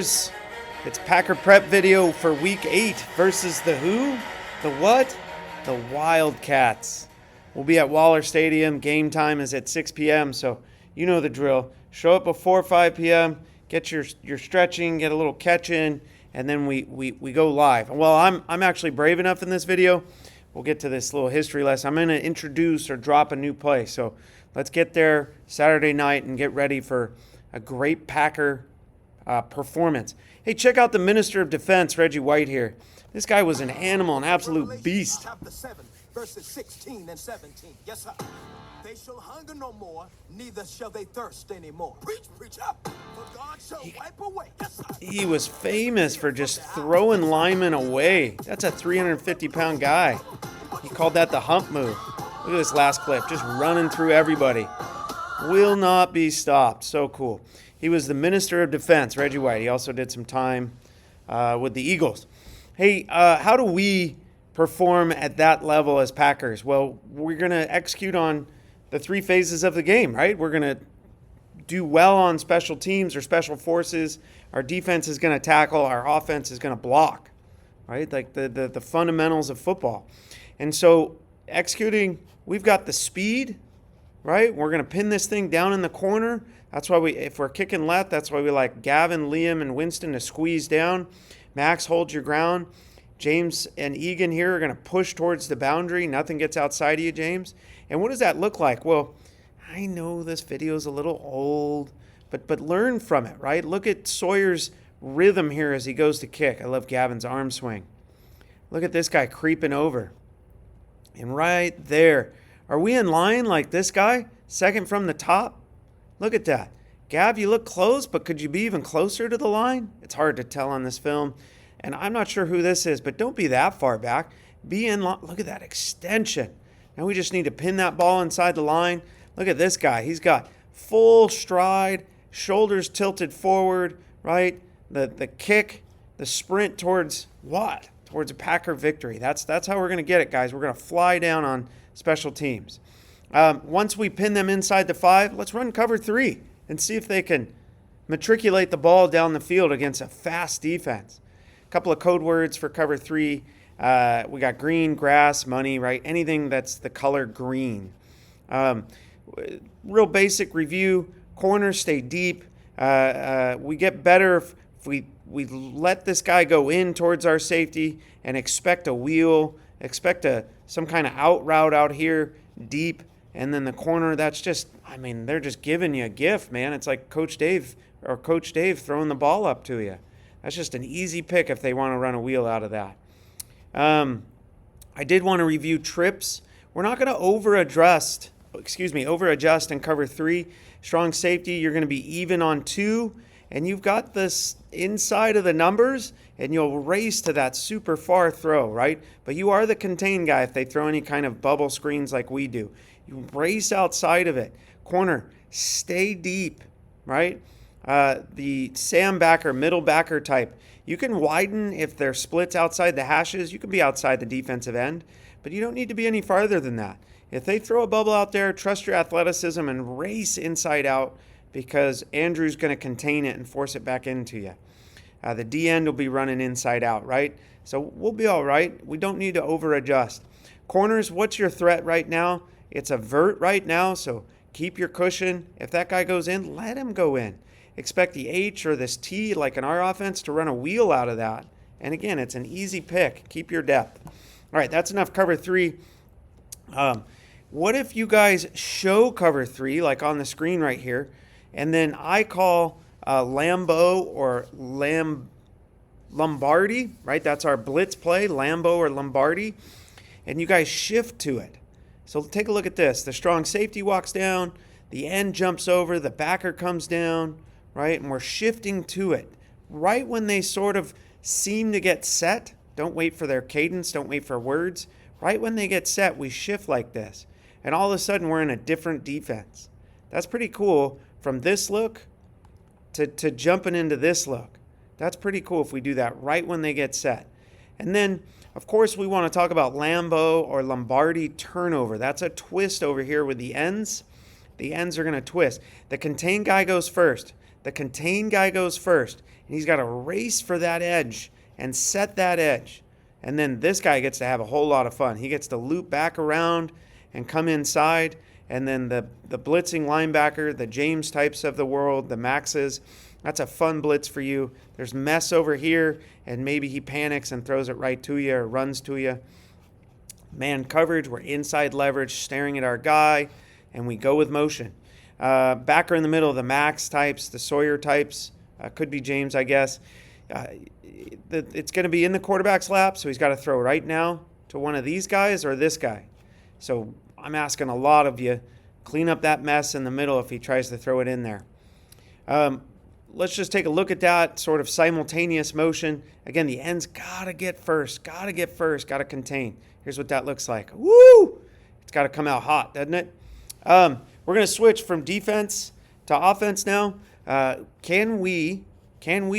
It's Packer prep video for week 8 versus the who? The what? The Wildcats. We'll be at Waller Stadium. Game time is at 6 p.m., so you know the drill. Show up before 5 p.m., get your stretching, get a little catch in, and then we go live. Well, I'm actually brave enough in this video. We'll get to this little history lesson. I'm going to introduce or drop a new play. So let's get there Saturday night and get ready for a great Packer performance. Hey, check out the Minister of Defense, Reggie White here. This guy was an animal, an absolute beast. Chapter 7, verses 16 and 17. Yes, sir. They shall hunger no more, neither shall they thirst anymore. Preach, preacher. For God shall wipe away. Yes, sir. He was famous for just throwing linemen away. That's a 350-pound guy. He called that the hump move. Look at this last clip, just running through everybody. Will not be stopped. So cool. He was the Minister of Defense, Reggie White. He also did some time with the Eagles. Hey, how do we perform at that level as Packers? Well, we're going to execute on the 3 phases of the game, right? We're going to do well on special teams or special forces. Our defense is going to tackle. Our offense is going to block, right? Like the fundamentals of football. And so executing, we've got the speed, right? We're going to pin this thing down in the corner. That's why if we're kicking left, that's why we like Gavin, Liam, and Winston to squeeze down. Max holds your ground. James and Egan here are going to push towards the boundary. Nothing gets outside of you, James. And what does that look like? Well, I know this video is a little old, but learn from it, right? Look at Sawyer's rhythm here as he goes to kick. I love Gavin's arm swing. Look at this guy creeping over. And right there, are we in line like this guy? Second from the top? Look at that. Gav, you look close, but could you be even closer to the line? It's hard to tell on this film. And I'm not sure who this is, but don't be that far back. Be in line. Look at that extension. Now we just need to pin that ball inside the line. Look at this guy. He's got full stride, shoulders tilted forward, right? The kick, the sprint towards what? Towards a Packer victory. That's how we're going to get it, guys. We're going to fly down on special teams. Once we pin them inside the 5, let's run cover 3 and see if they can matriculate the ball down the field against a fast defense. A couple of code words for cover 3. We got green, grass, money, right? Anything that's the color green. Real basic review. Corners stay deep. We get better if we let this guy go in towards our safety and expect a wheel, expect some kind of out route out here deep. And then the corner, that's just, they're just giving you a gift, man. It's like Coach Dave throwing the ball up to you. That's just an easy pick if they want to run a wheel out of that. I did want to review trips. We're not going to over-adjust in cover 3. Strong safety, you're going to be even on 2. And you've got this inside of the numbers, and you'll race to that super far throw, right? But you are the contained guy if they throw any kind of bubble screens like we do. You race outside of it. Corner, stay deep, right? The Sam backer, middle backer type. You can widen if they're splits outside the hashes. You can be outside the defensive end, but you don't need to be any farther than that. If they throw a bubble out there, trust your athleticism and race inside out because Andrew's going to contain it and force it back into you. The D end will be running inside out, right? So we'll be all right. We don't need to over-adjust. Corners, what's your threat right now? It's a vert right now, so keep your cushion. If that guy goes in, let him go in. Expect the H or this T, like in our offense, to run a wheel out of that. And again, it's an easy pick. Keep your depth. All right, that's enough cover 3. What if you guys show cover 3, like on the screen right here, and then I call Lambo or Lombardi, right? That's our blitz play, Lambo or Lombardi, and you guys shift to it. So take a look at this. The strong safety walks down, the end jumps over, the backer comes down, right? And we're shifting to it. Right when they sort of seem to get set, don't wait for their cadence, don't wait for words. Right when they get set, we shift like this. And all of a sudden, we're in a different defense. That's pretty cool. From this look to jumping into this look. That's pretty cool if we do that right when they get set. And then, of course, we want to talk about Lambo or Lombardi turnover. That's a twist over here with the ends. The ends are going to twist. The contained guy goes first. The contain guy goes first, and he's got to race for that edge and set that edge. And then this guy gets to have a whole lot of fun. He gets to loop back around and come inside. And then the blitzing linebacker, the James types of the world, the Maxes, that's a fun blitz for you. There's mess over here, and maybe he panics and throws it right to you or runs to you. Man coverage, we're inside leverage, staring at our guy, and we go with motion. Backer in the middle, the Max types, the Sawyer types, could be James, I guess. It's going to be in the quarterback's lap, so he's got to throw right now to one of these guys or this guy. So I'm asking a lot of you, clean up that mess in the middle if he tries to throw it in there. Let's just take a look at that sort of simultaneous motion. Again, the end's got to get first, got to contain. Here's what that looks like. Woo! It's got to come out hot, doesn't it? We're going to switch from defense to offense now. Can we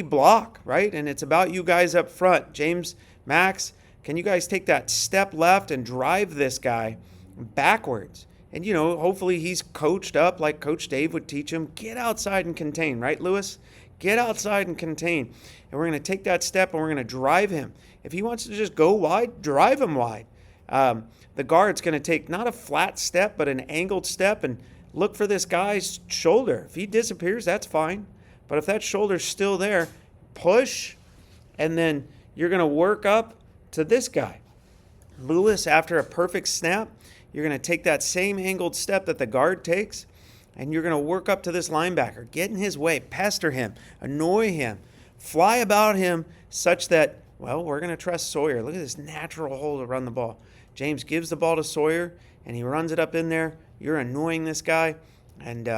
block, right? And it's about you guys up front. James, Max, can you guys take that step left and drive this guy backwards? And, hopefully he's coached up like Coach Dave would teach him. Get outside and contain, right, Lewis? Get outside and contain. And we're going to take that step and we're going to drive him. If he wants to just go wide, drive him wide. The guard's going to take not a flat step, but an angled step and look for this guy's shoulder. If he disappears, that's fine. But if that shoulder's still there, push, and then you're going to work up to this guy. Lewis, after a perfect snap, you're going to take that same angled step that the guard takes, and you're going to work up to this linebacker. Get in his way, pester him, annoy him, fly about him such that, well, we're going to trust Sawyer. Look at this natural hole to run the ball. James gives the ball to Sawyer, and he runs it up in there. You're annoying this guy, and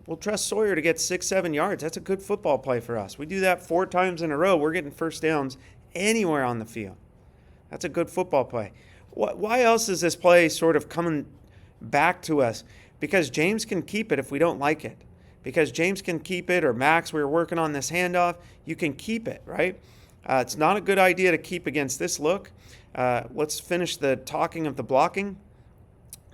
we'll trust Sawyer to get 6-7 yards. That's a good football play for us. We do that 4 times in a row. We're getting first downs anywhere on the field. That's a good football play. Why else is this play sort of coming back to us? Because James can keep it if we don't like it. Because James can keep it, or Max, we were working on this handoff, you can keep it, right? It's not a good idea to keep against this look. Let's finish the talking of the blocking.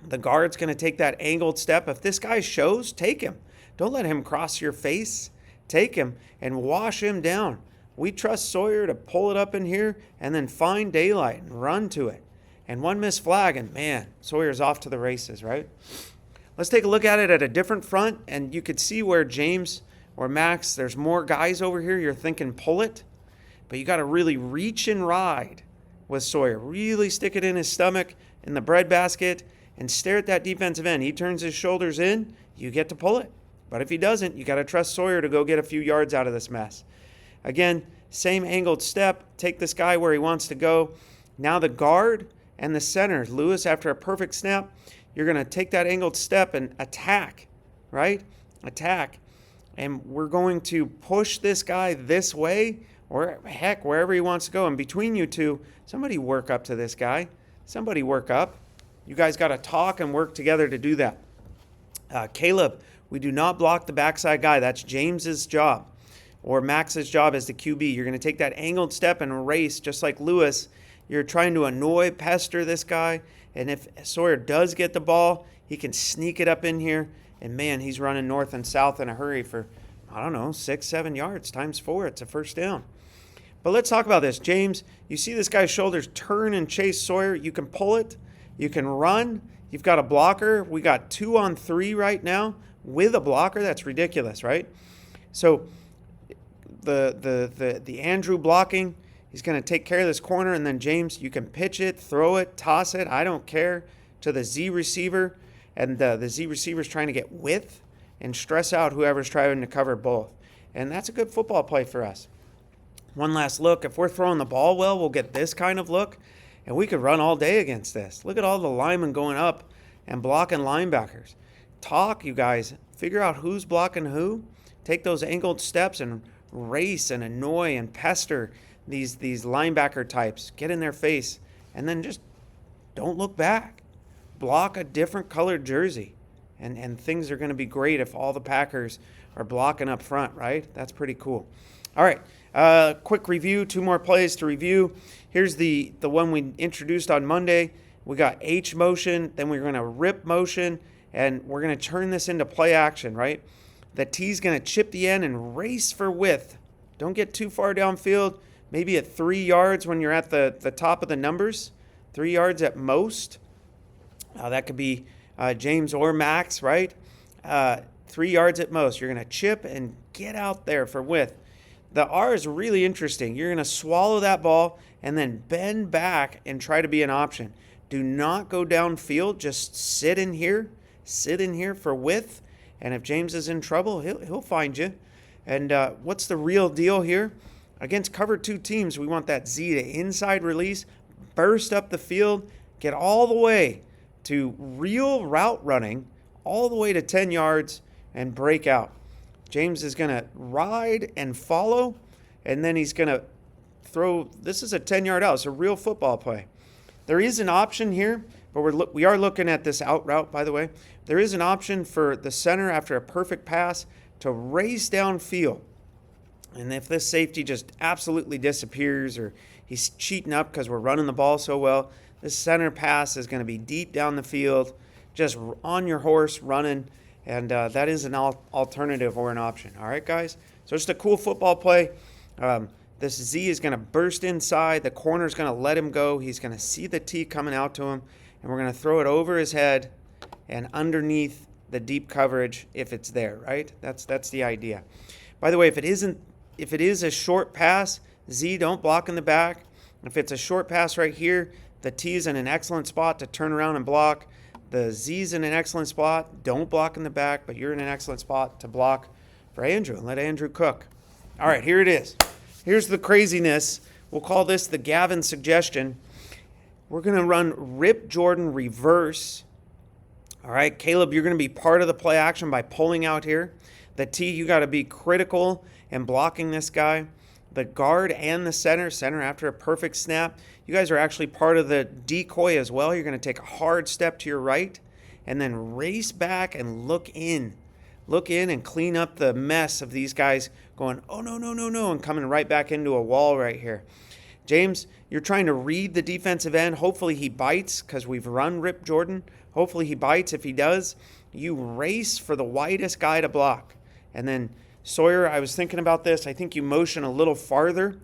The guard's going to take that angled step. If this guy shows, take him. Don't let him cross your face. Take him and wash him down. We trust Sawyer to pull it up in here and then find daylight and run to it. And one missed flag, and man, Sawyer's off to the races, right? Let's take a look at it at a different front, and you could see where James or Max, there's more guys over here. You're thinking pull it, but you got to really reach and ride with Sawyer. Really stick it in his stomach, in the breadbasket, and stare at that defensive end. He turns his shoulders in, you get to pull it. But if he doesn't, you got to trust Sawyer to go get a few yards out of this mess. Again, same angled step, take this guy where he wants to go. Now the guard and the center, Lewis, after a perfect snap, you're going to take that angled step and attack, right? Attack. And we're going to push this guy this way, or heck, wherever he wants to go. And between you two, somebody work up to this guy. Somebody work up. You guys got to talk and work together to do that. Caleb, we do not block the backside guy. That's James's job, or Max's job as the QB. You're going to take that angled step and race just like Lewis. You're trying to annoy, pester this guy. And if Sawyer does get the ball, he can sneak it up in here. And man, he's running north and south in a hurry for, 6-7 yards times 4. It's a first down. But let's talk about this. James, you see this guy's shoulders turn and chase Sawyer. You can pull it. You can run. You've got a blocker. We got 2 on 3 right now with a blocker. That's ridiculous, right? So the Andrew blocking, he's going to take care of this corner, and then James, you can pitch it, throw it, toss it, I don't care, to the Z receiver, and the Z receiver's trying to get width and stress out whoever's trying to cover both. And that's a good football play for us. One last look. If we're throwing the ball well, we'll get this kind of look, and we could run all day against this. Look at all the linemen going up and blocking linebackers. Talk, you guys. Figure out who's blocking who. Take those angled steps and race and annoy and pester these linebacker types. Get in their face, and then just don't look back. Block a different colored jersey, and things are going to be great if all the Packers are blocking up front, right? That's pretty cool. All right, quick review, 2 more plays to review. Here's the one we introduced on Monday. We got H motion, then we're going to rip motion, and we're going to turn this into play action, right? The T's going to chip the end and race for width. Don't get too far downfield. Maybe at 3 yards when you're at the top of the numbers. 3 yards at most. That could be James or Max, right? 3 yards at most. You're going to chip and get out there for width. The R is really interesting. You're going to swallow that ball and then bend back and try to be an option. Do not go downfield. Just sit in here. Sit in here for width. And if James is in trouble, he'll find you. And what's the real deal here? Against cover 2 teams, we want that Z to inside release, burst up the field, get all the way to real route running, all the way to 10 yards, and break out. James is going to ride and follow, and then he's going to throw. This is a 10-yard out. It's a real football play. There is an option here, but we are looking at this out route, by the way. There is an option for the center after a perfect pass to race downfield. And if this safety just absolutely disappears or he's cheating up because we're running the ball so well, this center pass is going to be deep down the field, just on your horse running. And that is an alternative or an option. All right, guys? So just a cool football play. This Z is going to burst inside. The corner is going to let him go. He's going to see the T coming out to him. And we're going to throw it over his head and underneath the deep coverage if it's there, right? That's the idea. By the way, if it is a short pass, Z, don't block in the back. If it's a short pass right here, the T is in an excellent spot to turn around and block. The Z's in an excellent spot. Don't block in the back, but you're in an excellent spot to block for Andrew and let Andrew cook. All right, here it is. Here's the craziness. We'll call this the Gavin suggestion. We're going to run Rip Jordan reverse. All right, Caleb, you're going to be part of the play action by pulling out here. The T, you got to be critical in blocking this guy. The guard and the center after a perfect snap. You guys are actually part of the decoy as well. You're going to take a hard step to your right and then race back and look in. Look in and clean up the mess of these guys going, oh, no, no, no, no, and coming right back into a wall right here. James, you're trying to read the defensive end. Hopefully he bites because we've run Rip Jordan. Hopefully he bites. If he does, you race for the widest guy to block. And then Sawyer, I was thinking about this. I think you motion a little farther.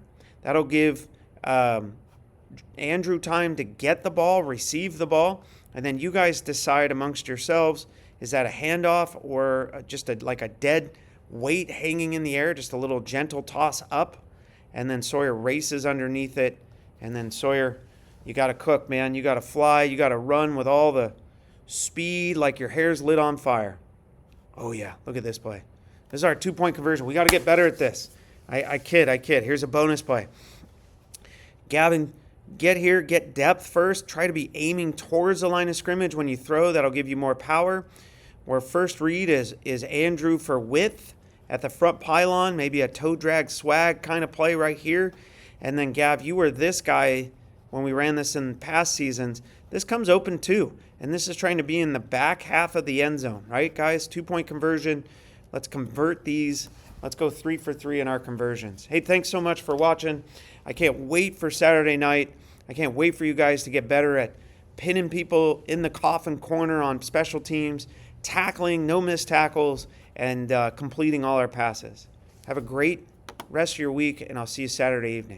That'll give Andrew time to get the ball, receive the ball, and then you guys decide amongst yourselves, is that a handoff or just like a dead weight hanging in the air, just a little gentle toss up, and then Sawyer races underneath it, and then Sawyer, you got to cook, man. You got to fly. You got to run with all the speed like your hair's lit on fire. Oh, yeah, look at this play. This is our 2-point conversion. We got to get better at this. I kid. Here's a bonus play. Gavin, get here, get depth first. Try to be aiming towards the line of scrimmage when you throw. That'll give you more power. Where first read is Andrew for width at the front pylon, maybe a toe drag swag kind of play right here. And then, Gav, you were this guy when we ran this in past seasons. This comes open too. And this is trying to be in the back half of the end zone, right, guys? 2-point conversion. Let's convert these. Let's go 3 for 3 in our conversions. Hey, thanks so much for watching. I can't wait for Saturday night. I can't wait for you guys to get better at pinning people in the coffin corner on special teams, tackling, no missed tackles, and completing all our passes. Have a great rest of your week, and I'll see you Saturday evening.